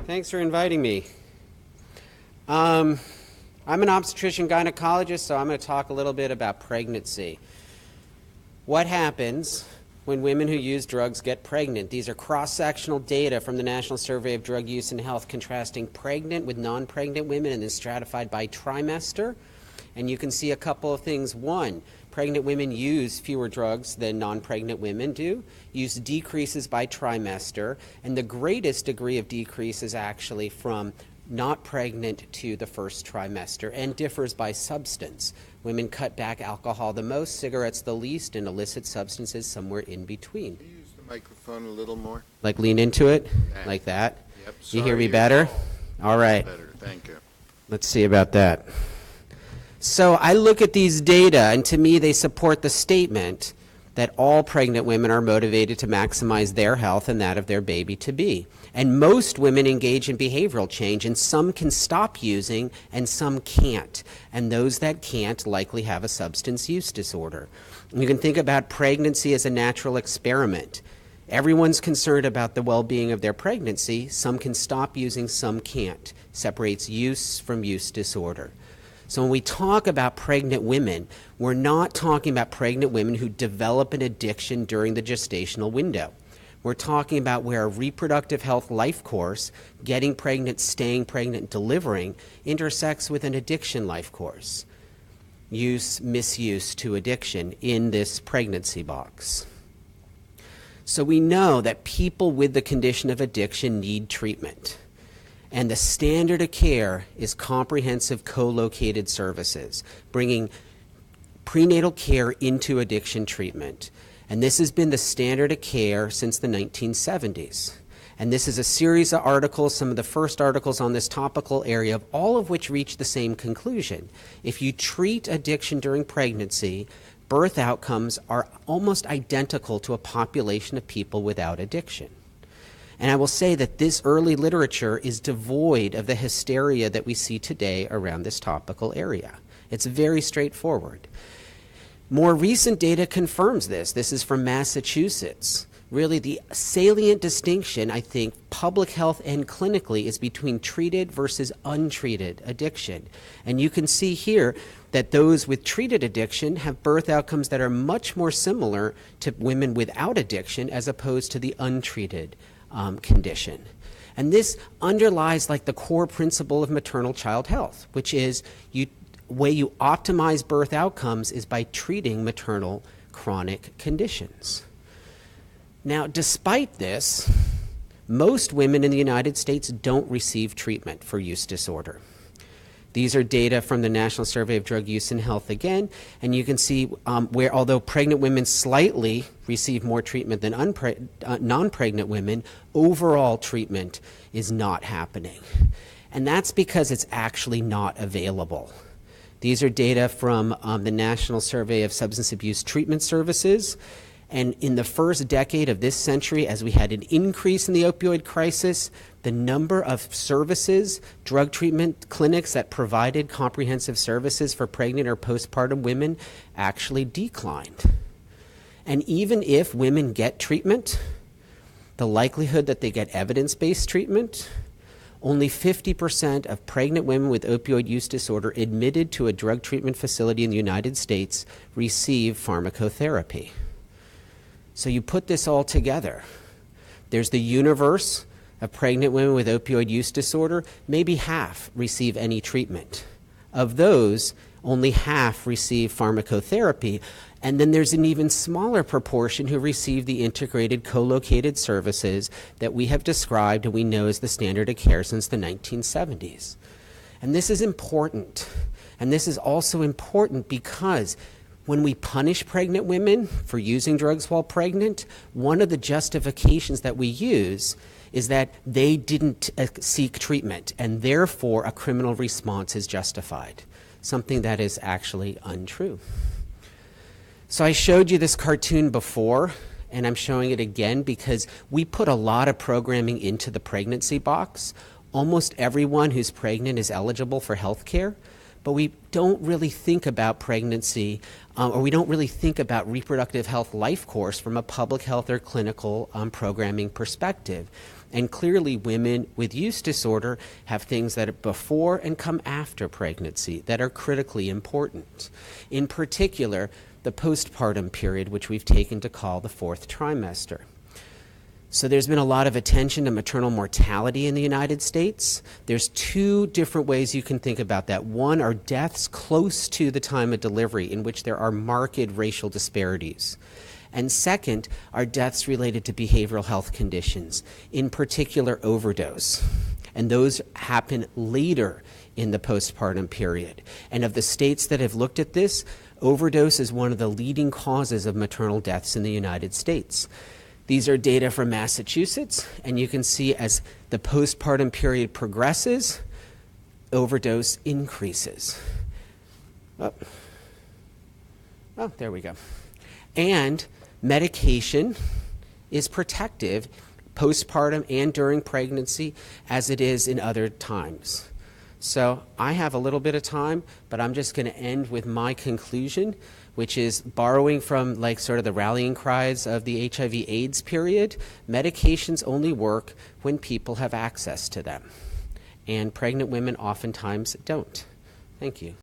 Thanks for inviting me. I'm an obstetrician gynecologist, so I'm going to talk a little bit about pregnancy. What happens when women who use drugs get pregnant? These are cross-sectional data from the National Survey of Drug Use and Health contrasting pregnant with non-pregnant women and then stratified by trimester. And you can see a couple of things. One, pregnant women use fewer drugs than non-pregnant women do. Use decreases by trimester, and the greatest degree of decrease is actually from not pregnant to the first trimester and differs by substance. Women cut back alcohol the most, cigarettes the least, and illicit substances somewhere in between. Can you use the microphone a little more? Like lean into it, like that. Yep. You hear me better? All right. Better, thank you. Let's see about that. So I look at these data, and to me they support the statement that all pregnant women are motivated to maximize their health and that of their baby-to-be. And most women engage in behavioral change, and some can stop using and some can't. And those that can't likely have a substance use disorder. You can think about pregnancy as a natural experiment. Everyone's concerned about the well-being of their pregnancy. Some can stop using, some can't. Separates use from use disorder. So when we talk about pregnant women, we're not talking about pregnant women who develop an addiction during the gestational window. We're talking about where a reproductive health life course, getting pregnant, staying pregnant, delivering, intersects with an addiction life course. Use, misuse to addiction in this pregnancy box. So we know that people with the condition of addiction need treatment. And the standard of care is comprehensive co-located services, bringing prenatal care into addiction treatment. And this has been the standard of care since the 1970s. And this is a series of articles, some of the first articles on this topical area, all of which reach the same conclusion. If you treat addiction during pregnancy, birth outcomes are almost identical to a population of people without addiction. And I will say that this early literature is devoid of the hysteria that we see today around this topical area. It's very straightforward. More recent data confirms this. This is from Massachusetts. Really, the salient distinction, I think, public health and clinically, is between treated versus untreated addiction. And you can see here that those with treated addiction have birth outcomes that are much more similar to women without addiction as opposed to the untreated condition. And this underlies like the core principle of maternal child health, which is way you optimize birth outcomes is by treating maternal chronic conditions. Now, despite this, most women in the United States don't receive treatment for use disorder. These are data from the National Survey of Drug Use and Health again, and you can see where although pregnant women slightly receive more treatment than non-pregnant women, overall treatment is not happening. And that's because it's actually not available. These are data from the National Survey of Substance Abuse Treatment Services. And in the first decade of this century, as we had an increase in the opioid crisis, the number of services, drug treatment clinics that provided comprehensive services for pregnant or postpartum women actually declined. And even if women get treatment, the likelihood that they get evidence-based treatment, only 50% of pregnant women with opioid use disorder admitted to a drug treatment facility in the United States receive pharmacotherapy. So you put this all together. There's the universe of pregnant women with opioid use disorder. Maybe half receive any treatment. Of those, only half receive pharmacotherapy. And then there's an even smaller proportion who receive the integrated co-located services that we have described and we know as the standard of care since the 1970s. And this is important. And this is also important because when we punish pregnant women for using drugs while pregnant, one of the justifications that we use is that they didn't seek treatment, and therefore a criminal response is justified, something that is actually untrue. So I showed you this cartoon before, and I'm showing it again because we put a lot of programming into the pregnancy box. Almost everyone who's pregnant is eligible for health care. But we don't really think about pregnancy, or we don't really think about reproductive health life course from a public health or clinical programming perspective. And clearly, women with use disorder have things that are before and come after pregnancy that are critically important. In particular, the postpartum period, which we've taken to call the 4th trimester. So there's been a lot of attention to maternal mortality in the United States. There's 2 different ways you can think about that. One are deaths close to the time of delivery in which there are marked racial disparities. And second are deaths related to behavioral health conditions, in particular overdose. And those happen later in the postpartum period. And of the states that have looked at this, overdose is one of the leading causes of maternal deaths in the United States. These are data from Massachusetts, and you can see as the postpartum period progresses, overdose increases. Oh, there we go. And medication is protective postpartum and during pregnancy as it is in other times. So I have a little bit of time, but I'm just going to end with my conclusion, which is borrowing from like sort of the rallying cries of the HIV/AIDS period. Medications only work when people have access to them, and pregnant women oftentimes don't. Thank you.